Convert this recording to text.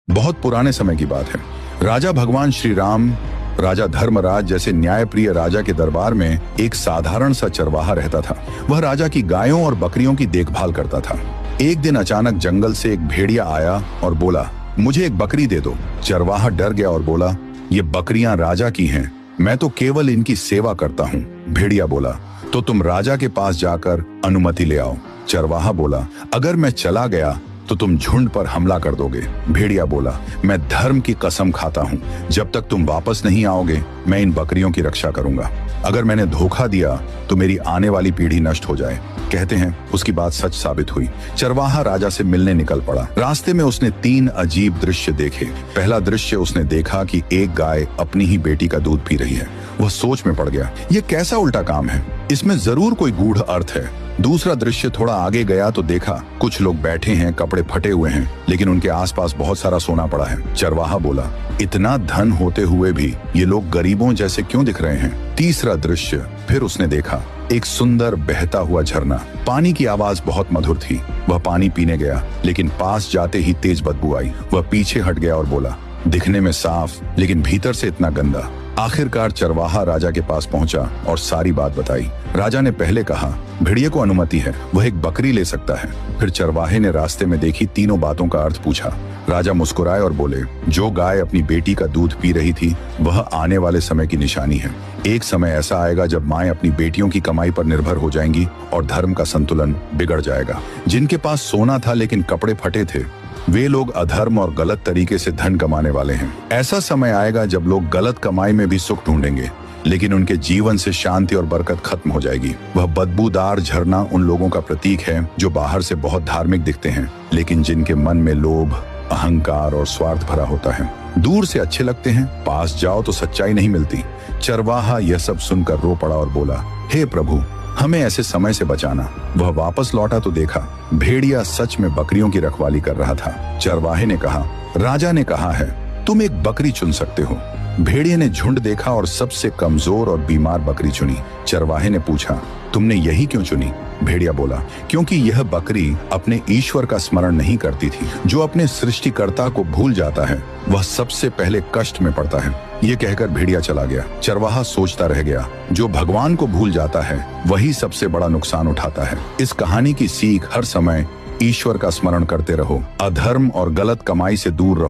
बहुत पुराने समय की बात है। राजा भगवान श्री राम, राजा धर्मराज जैसे न्यायप्रिय राजा के दरबार में एक साधारण सा चरवाहा रहता था। वह राजा की गायों और बकरियों की देखभाल करता था। एक दिन अचानक जंगल से एक भेड़िया आया और बोला, मुझे एक बकरी दे दो। चरवाहा डर गया और बोला, ये बकरियां राजा की हैं, मैं तो केवल इनकी सेवा करता हूँ। भेड़िया बोला, तो तुम राजा के पास जाकर अनुमति ले आओ। चरवाहा बोला, अगर मैं चला गया तो तुम झुंड पर हमला कर दोगे। भेड़िया बोला, मैं धर्म की कसम खाता हूँ, जब तक तुम वापस नहीं आओगे मैं इन बकरियों की रक्षा करूंगा। अगर मैंने धोखा दिया तो मेरी आने वाली पीढ़ी नष्ट हो जाए। कहते हैं उसकी बात सच साबित हुई। चरवाहा राजा से मिलने निकल पड़ा। रास्ते में उसने 3 अजीब दृश्य देखे। पहला दृश्य उसने देखा कि एक गाय अपनी ही बेटी का दूध पी रही है। वह सोच में पड़ गया, ये कैसा उल्टा काम है, इसमें जरूर कोई गूढ़ अर्थ है। दूसरा दृश्य थोड़ा आगे गया तो देखा कुछ लोग बैठे हैं, कपड़े फटे हुए हैं, लेकिन उनके आसपास बहुत सारा सोना पड़ा है। चरवाहा बोला, इतना धन होते हुए भी ये लोग गरीबों जैसे क्यों दिख रहे हैं। तीसरा दृश्य फिर उसने देखा, एक सुंदर बहता हुआ झरना। पानी की आवाज बहुत मधुर थी। वह पानी पीने गया, लेकिन पास जाते ही तेज बदबू आई। वह पीछे हट गया और बोला, दिखने में साफ लेकिन भीतर से इतना गंदा। आखिरकार चरवाहा राजा के पास पहुंचा और सारी बात बताई। राजा ने पहले कहा, भेड़िए को अनुमति है, वह एक बकरी ले सकता है। फिर चरवाहे ने रास्ते में देखी तीनों बातों का अर्थ पूछा। राजा मुस्कुराए और बोले, जो गाय अपनी बेटी का दूध पी रही थी वह आने वाले समय की निशानी है। एक समय ऐसा आएगा जब माएं अपनी बेटियों की कमाई पर निर्भर हो जाएंगी और धर्म का संतुलन बिगड़ जाएगा। जिनके पास सोना था लेकिन कपड़े फटे थे, वे लोग अधर्म और गलत तरीके से धन कमाने वाले हैं। ऐसा समय आएगा जब लोग गलत कमाई में भी सुख ढूंढेंगे, लेकिन उनके जीवन से शांति और बरकत खत्म हो जाएगी। वह बदबूदार झरना उन लोगों का प्रतीक है जो बाहर से बहुत धार्मिक दिखते हैं, लेकिन जिनके मन में लोभ, अहंकार और स्वार्थ भरा होता है। दूर से अच्छे लगते हैं, पास जाओ तो सच्चाई नहीं मिलती। चरवाहा यह सब सुनकर रो पड़ा और बोला, हे प्रभु, हमें ऐसे समय से बचाना। वह वापस लौटा तो देखा भेड़िया सच में बकरियों की रखवाली कर रहा था। चरवाहे ने कहा, राजा ने कहा है तुम एक बकरी चुन सकते हो। भेड़िए ने झुंड देखा और सबसे कमजोर और बीमार बकरी चुनी। चरवाहे ने पूछा, तुमने यही क्यों चुनी। भेड़िया बोला, क्योंकि यह बकरी अपने ईश्वर का स्मरण नहीं करती थी। जो अपने सृष्टिकर्ता को भूल जाता है वह सबसे पहले कष्ट में पड़ता है। ये कहकर भेड़िया चला गया। चरवाहा सोचता रह गया, जो भगवान को भूल जाता है वही सबसे बड़ा नुकसान उठाता है। इस कहानी की सीख, हर समय ईश्वर का स्मरण करते रहो, अधर्म और गलत कमाई से दूर रहो।